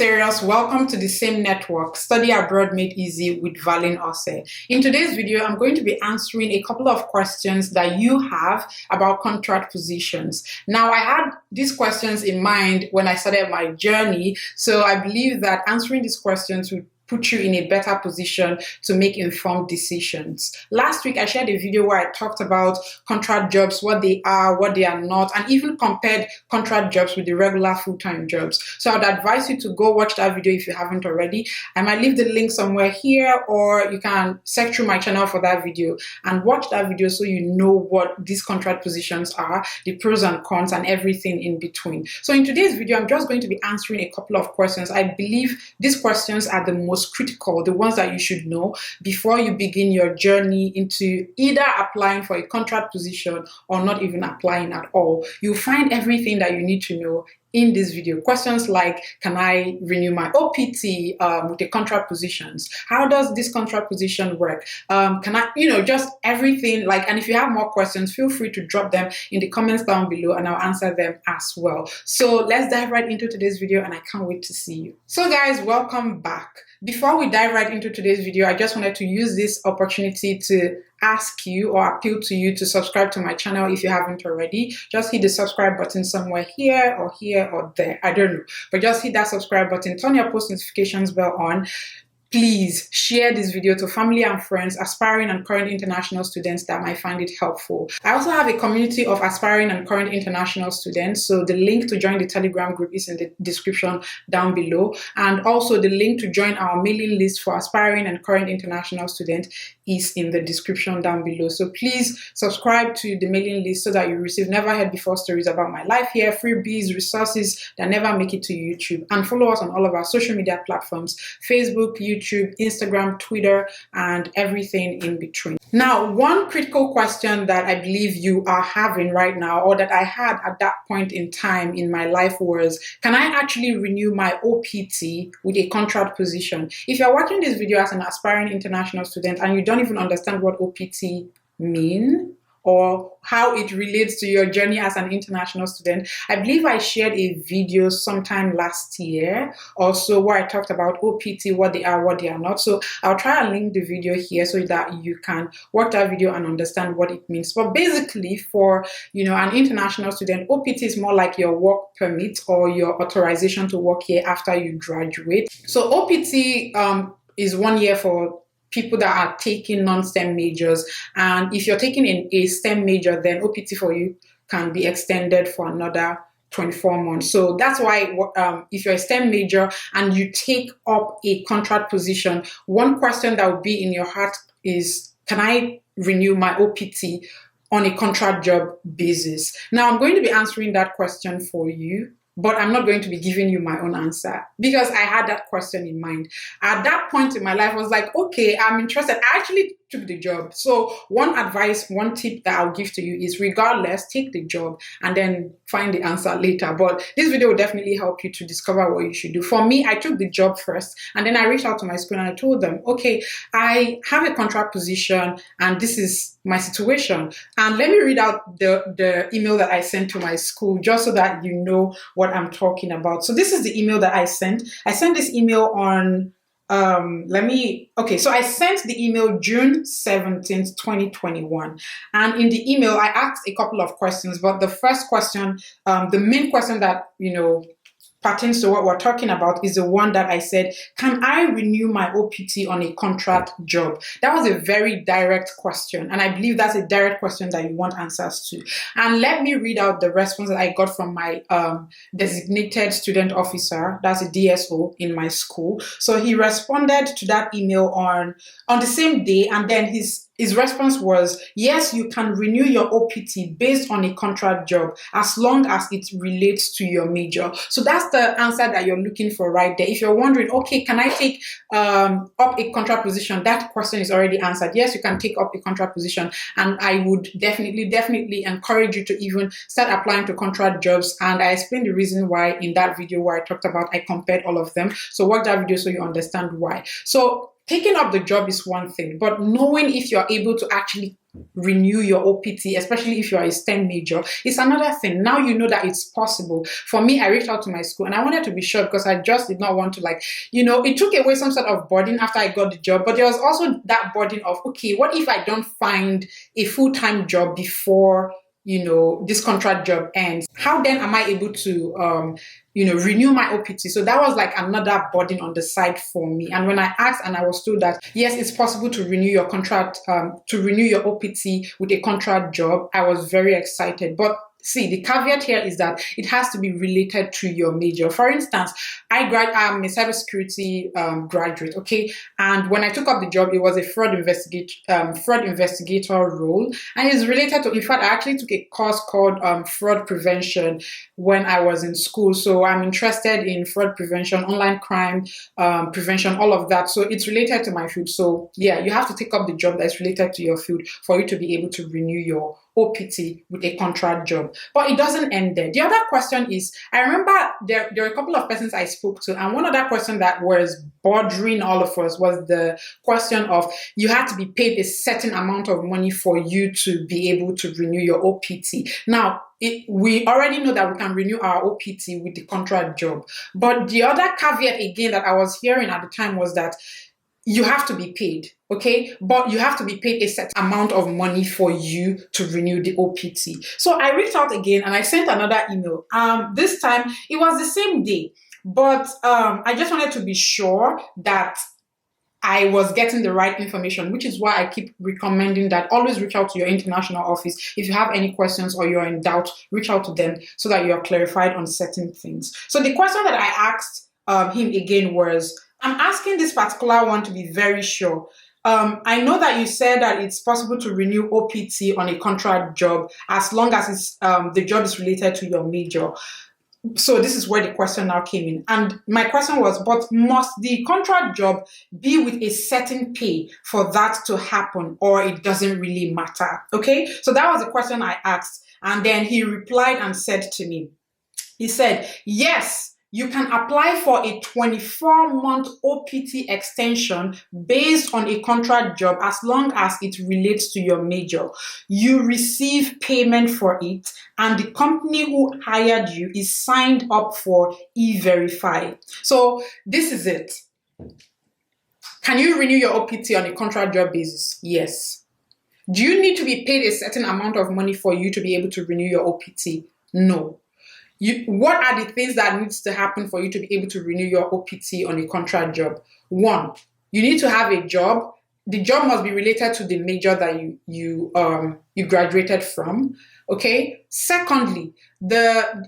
serious, welcome to the same network, Study Abroad Made Easy with Valin Ose. In today's video, I'm going to be answering a couple of questions that you have about contract positions. Now, I had these questions in mind when I started my journey, so I believe that answering these questions would put you in a better position to make informed decisions. Last week, I shared a video where I talked about contract jobs, what they are not, and even compared contract jobs with the regular full-time jobs. So I'd advise you to go watch that video if you haven't already. I might leave the link somewhere here, or you can search through my channel for that video and watch that video so you know what these contract positions are, the pros and cons, and everything in between. So in today's video, I'm just going to be answering a couple of questions. I believe these questions are the most critical, the ones that you should know before you begin your journey into either applying for a contract position or not even applying at all. You'll find everything that you need to know in this video. Questions like, can I renew my OPT with the contract positions? How does this contract position work? Can I, just everything like, and if you have more questions, feel free to drop them in the comments down below and I'll answer them as well. So let's dive right into today's video and I can't wait to see you. So guys, welcome back. Before we dive right into today's video, I just wanted to use this opportunity to ask you or appeal to you to subscribe to my channel if you haven't already. Just hit the subscribe button somewhere here or there. I don't know. But just hit that subscribe button, turn your post notifications bell on. Please share this video to family and friends, aspiring and current international students that might find it helpful. I also have a community of aspiring and current international students, so the link to join the Telegram group is in the description down below. And also the link to join our mailing list for aspiring and current international students is in the description down below. So please subscribe to the mailing list so that you receive never heard before stories about my life here, freebies, resources that never make it to YouTube. And follow us on all of our social media platforms, Facebook, YouTube, Instagram, Twitter, and everything in between. Now, one critical question that I believe you are having right now, or that I had at that point in time in my life, was, can I actually renew my OPT with a contract position? If you're watching this video as an aspiring international student and you don't even understand what OPT mean, or how it relates to your journey as an international student, I believe I shared a video sometime last year also where I talked about OPT, what they are not. So I'll try and link the video here so that you can watch that video and understand what it means. But basically for an international student, OPT is more like your work permit or your authorization to work here after you graduate. So OPT is 1 year for people that are taking non-STEM majors, and if you're taking a STEM major, then OPT for you can be extended for another 24 months. So that's why if you're a STEM major and you take up a contract position, one question that will be in your heart is, can I renew my OPT on a contract job basis? Now, I'm going to be answering that question for you, but I'm not going to be giving you my own answer because I had that question in mind. At that point in my life, I was like, okay, I'm interested. I actually took the job. So one tip that I'll give to you is, regardless, take the job and then find the answer later. But this video will definitely help you to discover what you should do. For me, I took the job first and then I reached out to my school and I told them, okay, I have a contract position and this is my situation. And let me read out the email that I sent to my school just so that you know what I'm talking about. So this is the email that I sent. I sent this email on so I sent the email June 17th, 2021. And in the email, I asked a couple of questions, but the first question, the main question that, pertains to what we're talking about is the one that I said, can I renew my OPT on a contract job? That was a very direct question. And I believe that's a direct question that you want answers to. And let me read out the response that I got from my designated student officer, that's a DSO in my school. So he responded to that email on the same day, and then his response was, yes, you can renew your OPT based on a contract job as long as it relates to your major. So that's the answer that you're looking for right there. If you're wondering, okay, can I take up a contract position? That question is already answered. Yes, you can take up a contract position. And I would definitely encourage you to even start applying to contract jobs. And I explained the reason why in that video where I talked about, I compared all of them. So watch that video so you understand why. So taking up the job is one thing, but knowing if you're able to actually renew your OPT, especially if you are a STEM major, it's another thing. Now you know that it's possible. For me, I reached out to my school and I wanted to be sure because I just did not want to, like, it took away some sort of burden after I got the job, but there was also that burden of, okay, what if I don't find a full-time job before this contract job ends? How then am I able to, renew my OPT? So that was like another burden on the side for me. And when I asked and I was told that, yes, it's possible to renew your contract, to renew your OPT with a contract job, I was very excited. But see, the caveat here is that it has to be related to your major. For instance, I'm a cybersecurity graduate, okay? And when I took up the job, it was a fraud investigator role. And it's related to, in fact, I actually took a course called fraud prevention when I was in school. So I'm interested in fraud prevention, online crime prevention, all of that. So it's related to my field. So yeah, you have to take up the job that's related to your field for you to be able to renew your OPT with a contract job. But it doesn't end there. The other question is, I remember there are a couple of persons I spoke to, and one other question that was bothering all of us was the question of you had to be paid a certain amount of money for you to be able to renew your OPT. Now, we already know that we can renew our OPT with the contract job. But the other caveat again that I was hearing at the time was that you have to be paid, okay? But you have to be paid a set amount of money for you to renew the OPT. So I reached out again and I sent another email. This time it was the same day, but I just wanted to be sure that I was getting the right information, which is why I keep recommending that always reach out to your international office. If you have any questions or you're in doubt, reach out to them so that you're clarified on certain things. So the question that I asked him again was, I'm asking this particular one to be very sure. I know that you said that it's possible to renew OPT on a contract job as long as the job is related to your major. So this is where the question now came in. And my question was, but must the contract job be with a certain pay for that to happen, or it doesn't really matter? Okay, so that was the question I asked. And then he replied and said to me, he said, yes, you can apply for a 24-month OPT extension based on a contract job as long as it relates to your major. You receive payment for it, and the company who hired you is signed up for E-Verify. So this is it. Can you renew your OPT on a contract job basis? Yes. Do you need to be paid a certain amount of money for you to be able to renew your OPT? No. What are the things that needs to happen for you to be able to renew your OPT on a contract job? One, you need to have a job. The job must be related to the major that you graduated from. Okay. Secondly,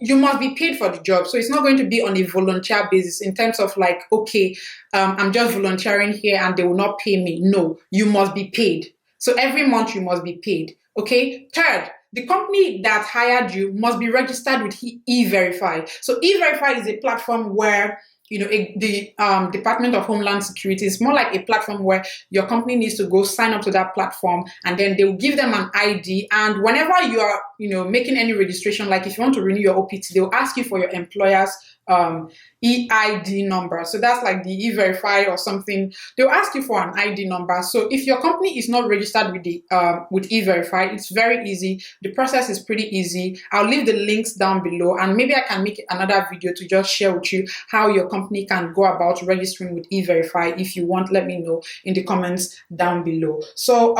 you must be paid for the job. So it's not going to be on a volunteer basis in terms of like, okay, I'm just volunteering here and they will not pay me. No, you must be paid. So every month you must be paid. Okay. Third, the company that hired you must be registered with E-Verify. So E-Verify is a platform where, the Department of Homeland Security is more like a platform where your company needs to go sign up to that platform, and then they will give them an ID. And whenever you are, making any registration, like if you want to renew your OPT, they will ask you for your employer's EID number. So that's like the E-Verify or something. They'll ask you for an ID number. So if your company is not registered with E-Verify, it's very easy. The process is pretty easy. I'll leave the links down below, and maybe I can make another video to just share with you how your company can go about registering with E-Verify. If you want, let me know in the comments down below. So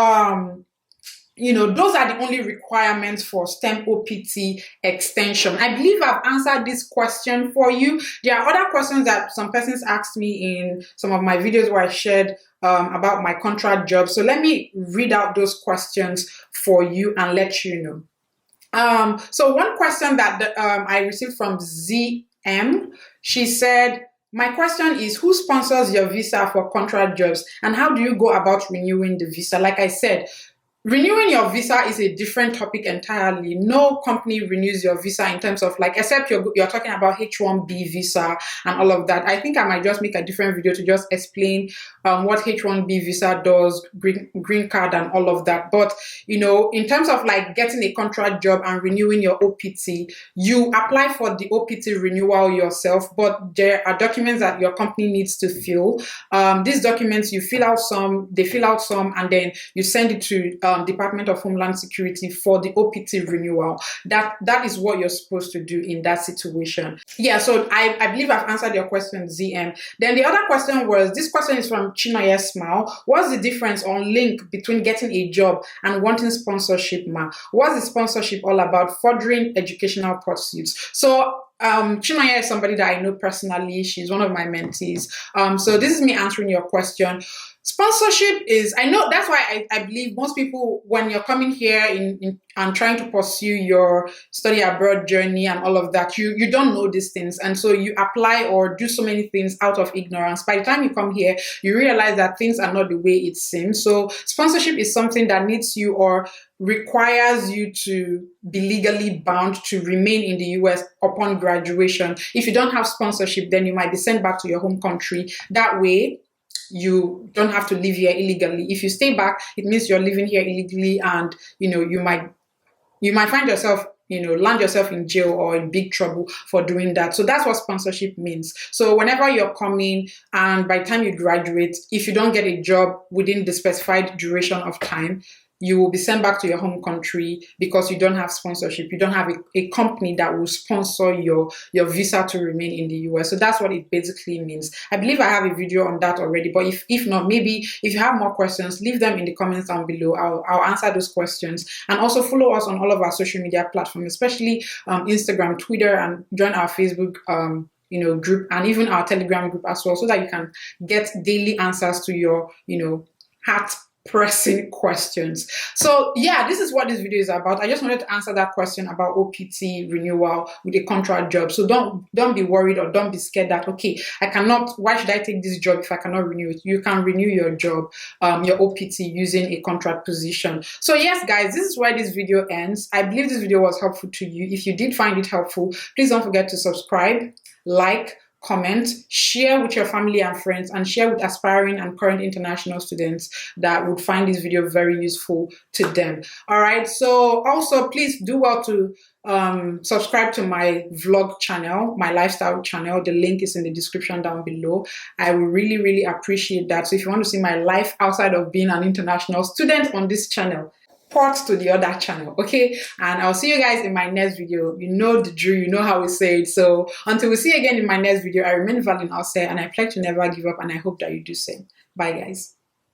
those are the only requirements for STEM OPT extension. I believe I've answered this question for you. There are other questions that some persons asked me in some of my videos where I shared about my contract job. So let me read out those questions for you and let you know. So one question that I received from ZM, she said, my question is, who sponsors your visa for contract jobs, and how do you go about renewing the visa? Like I said, renewing your visa is a different topic entirely. No company renews your visa in terms of like, except you're talking about H-1B visa and all of that. I think I might just make a different video to just explain what H-1B visa does, green card and all of that. But, in terms of like getting a contract job and renewing your OPT, you apply for the OPT renewal yourself, but there are documents that your company needs to fill. These documents, you fill out some, they fill out some, and then you send it to Department of Homeland Security for the OPT renewal. That is what you're supposed to do in that situation. Yeah, so I believe I've answered your question, ZM. Then the other question was, this question is from Chinoye Smile. What's the difference or link between getting a job and wanting sponsorship, ma? What's the sponsorship all about? Furthering educational pursuits. So Chinoye is somebody that I know personally. She's one of my mentees. So this is me answering your question. Sponsorship is, I know that's why I believe most people, when you're coming here and trying to pursue your study abroad journey and all of that, you don't know these things. And so you apply or do so many things out of ignorance. By the time you come here, you realize that things are not the way it seems. So sponsorship is something that needs you or requires you to be legally bound to remain in the US upon graduation. If you don't have sponsorship, then you might be sent back to your home country. That way, you don't have to live here illegally. If you stay back, it means you're living here illegally, and you might find yourself, land yourself in jail or in big trouble for doing that. So that's what sponsorship means. So whenever you're coming and by the time you graduate, if you don't get a job within the specified duration of time, you will be sent back to your home country because you don't have sponsorship. You don't have a company that will sponsor your visa to remain in the US. So that's what it basically means. I believe I have a video on that already, but if not, maybe if you have more questions, leave them in the comments down below. I'll answer those questions. And also follow us on all of our social media platforms, especially Instagram, Twitter, and join our Facebook group, and even our Telegram group as well, so that you can get daily answers to your heart pressing questions. So yeah, this is what this video is about. I just wanted to answer that question about OPT renewal with a contract job. So don't be worried or don't be scared that, okay, why should I take this job if I cannot renew it? You can renew your job, your OPT, using a contract position. So yes, guys, this is where this video ends. I believe this video was helpful to you. If you did find it helpful, please don't forget to subscribe, like, comment, share with your family and friends, and share with aspiring and current international students that would find this video very useful to them. All right, so also please do well to subscribe to my vlog channel, my lifestyle channel. The link is in the description down below. I will really, really appreciate that. So if you want to see my life outside of being an international student on this channel, port to the other channel, okay? And I'll see you guys in my next video. You know the drill, you know how we say it. So until we see you again in my next video, I remain Valin Ose, and I pledge to never give up, and I hope that you do same. Bye, guys.